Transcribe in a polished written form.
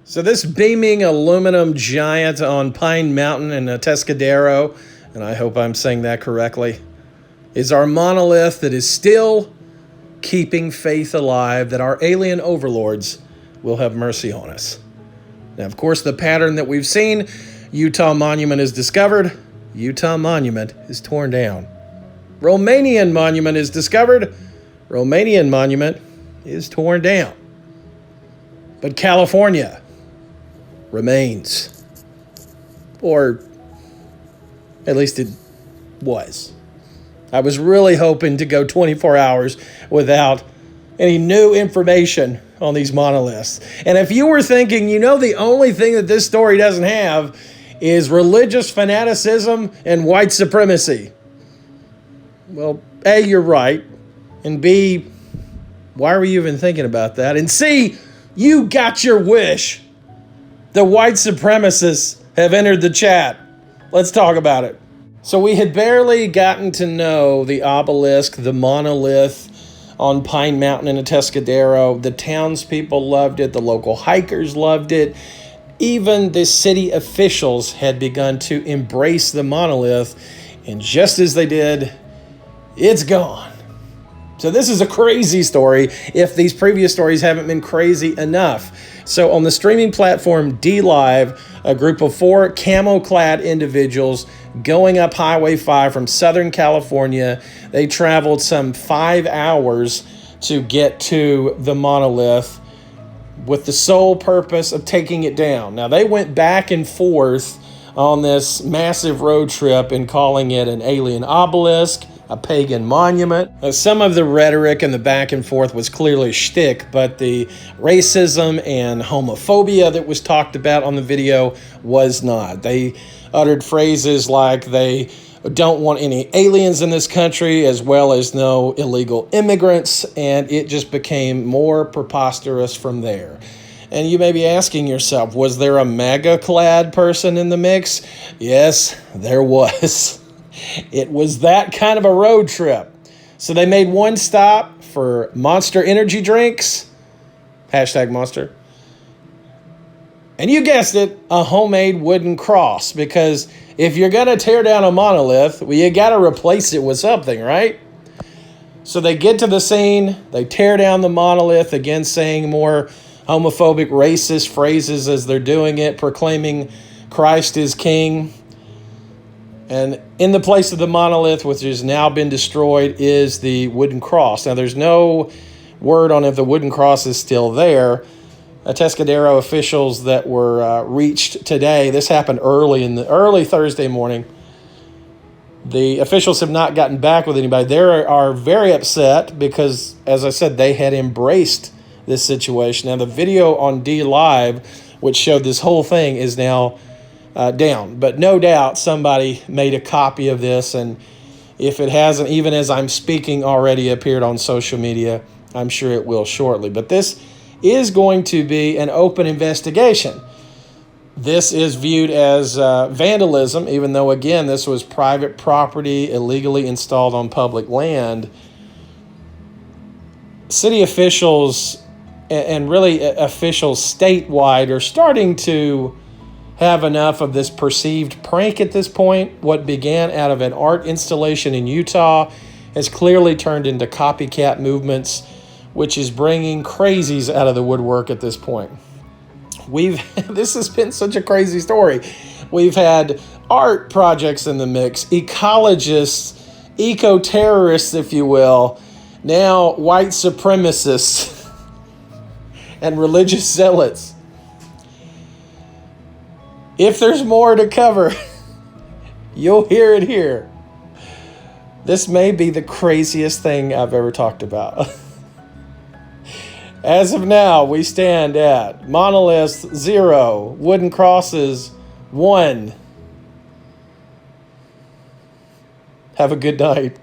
So this beaming aluminum giant on Pine Mountain in Atascadero, and I hope I'm saying that correctly, is our monolith that is still keeping faith alive that our alien overlords will have mercy on us. Now, of course, the pattern that we've seen, Utah monument is discovered, Utah monument is torn down. Romanian monument is discovered, Romanian monument is torn down. But California remains. Or at least it was. I was really hoping to go 24 hours without any new information on these monoliths. And if you were thinking, the only thing that this story doesn't have is religious fanaticism and white supremacy. Well, A, you're right. And B, why were you even thinking about that? And C, you got your wish. The white supremacists have entered the chat. Let's talk about it. So we had barely gotten to know the obelisk, the monolith on Pine Mountain in Atascadero. The townspeople loved it. The local hikers loved it. Even the city officials had begun to embrace the monolith. And just as they did, it's gone. So this is a crazy story if these previous stories haven't been crazy enough. So on the streaming platform DLive, a group of 4 camo-clad individuals going up Highway 5 from Southern California, they traveled some 5 hours to get to the monolith with the sole purpose of taking it down. Now, they went back and forth on this massive road trip and calling it an alien obelisk, a pagan monument. Some of the rhetoric and the back and forth was clearly shtick, but the racism and homophobia that was talked about on the video was not. They uttered phrases like they don't want any aliens in this country, as well as no illegal immigrants, and it just became more preposterous from there. And you may be asking yourself, was there a MAGA-clad person in the mix? Yes, there was. It was that kind of a road trip. So they made one stop for Monster energy drinks, #Monster. And you guessed it, a homemade wooden cross, because if you're going to tear down a monolith, well, you got to replace it with something, right? So they get to the scene, they tear down the monolith, again saying more homophobic, racist phrases as they're doing it, proclaiming Christ is king. And in the place of the monolith, which has now been destroyed, is the wooden cross. Now, there's no word on if the wooden cross is still there. Atascadero officials that were reached today, this happened early Thursday morning. The officials have not gotten back with anybody. They are very upset because, as I said, they had embraced this situation. Now, the video on DLive, which showed this whole thing, is now down. But no doubt somebody made a copy of this, and if it hasn't, even as I'm speaking, already appeared on social media, I'm sure it will shortly. But this is going to be an open investigation. This is viewed as vandalism, even though, again, this was private property illegally installed on public land. City officials and really officials statewide are starting to have enough of this perceived prank at this point. What began out of an art installation in Utah has clearly turned into copycat movements, which is bringing crazies out of the woodwork at this point. This has been such a crazy story. We've had art projects in the mix, ecologists, eco-terrorists, if you will, now white supremacists and religious zealots. If there's more to cover, you'll hear it here. This may be the craziest thing I've ever talked about. As of now, we stand at monoliths 0, wooden crosses 1. Have a good night.